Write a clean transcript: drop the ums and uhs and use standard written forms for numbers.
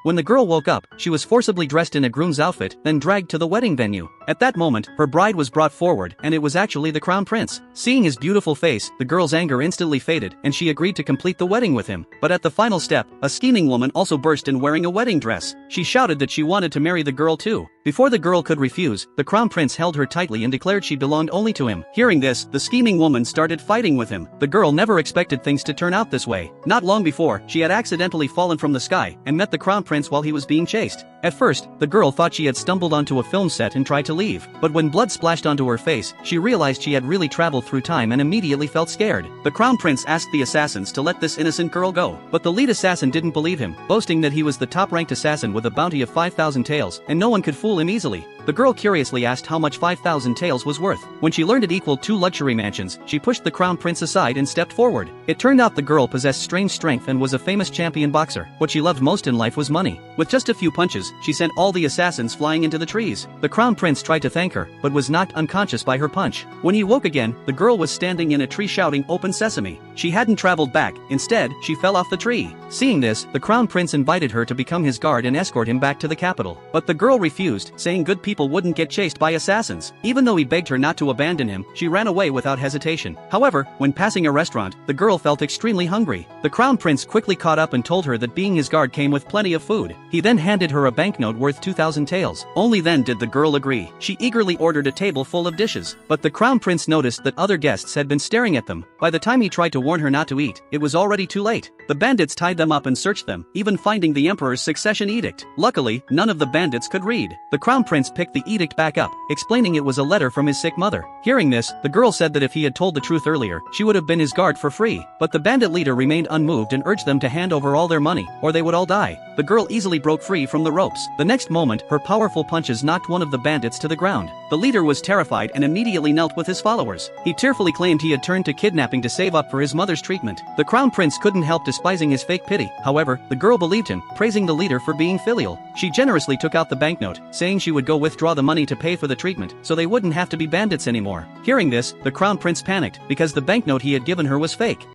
When the girl woke up, she was forcibly dressed in a groom's outfit, then dragged to the wedding venue. At that moment, her bride was brought forward, and it was actually the crown prince. Seeing his beautiful face, the girl's anger instantly faded, and she agreed to complete the wedding with him. But at the final step, a scheming woman also burst in wearing a wedding dress. She shouted that she wanted to marry the girl too. Before the girl could refuse, the crown prince held her tightly and declared she belonged only to him. Hearing this, the scheming woman started fighting with him. The girl never expected things to turn out this way. Not long before, she had accidentally fallen from the sky and met the crown prince while he was being chased. At first, the girl thought she had stumbled onto a film set and tried to leave. But when blood splashed onto her face, she realized she had really traveled through time and immediately felt scared. The crown prince asked the assassins to let this innocent girl go. But the lead assassin didn't believe him, boasting that he was the top-ranked assassin with a bounty of 5,000 taels, and no one could fool him easily. The girl curiously asked how much 5,000 taels was worth. When she learned it equaled 2 luxury mansions, she pushed the crown prince aside and stepped forward. It turned out the girl possessed strange strength and was a famous champion boxer. What she loved most in life was money. With just a few punches, she sent all the assassins flying into the trees. The crown prince tried to thank her, but was knocked unconscious by her punch. When he woke again, the girl was standing in a tree shouting, "Open sesame." She hadn't traveled back, instead, she fell off the tree. Seeing this, the crown prince invited her to become his guard and escort him back to the capital. But the girl refused, saying good people wouldn't get chased by assassins. Even though he begged her not to abandon him, she ran away without hesitation. However, when passing a restaurant, the girl felt extremely hungry. The crown prince quickly caught up and told her that being his guard came with plenty of food. He then handed her a banknote worth 2,000 taels. Only then did the girl agree. She eagerly ordered a table full of dishes. But the crown prince noticed that other guests had been staring at them. By the time he tried to warn her not to eat, it was already too late. The bandits tied them up and searched them, even finding the emperor's succession edict. Luckily, none of the bandits could read. The crown prince picked the edict back up, explaining it was a letter from his sick mother. Hearing this, the girl said that if he had told the truth earlier, she would have been his guard for free. But the bandit leader remained unmoved and urged them to hand over all their money, or they would all die. The girl easily broke free from the ropes. The next moment, her powerful punches knocked one of the bandits to the ground. The leader was terrified and immediately knelt with his followers. He tearfully claimed he had turned to kidnapping to save up for his mother's treatment. The crown prince couldn't help despising his fake pity. However, the girl believed him, praising the leader for being filial. She generously took out the banknote, saying she would go withdraw the money to pay for the treatment, so they wouldn't have to be bandits anymore. Hearing this, the crown prince panicked, because the banknote he had given her was fake.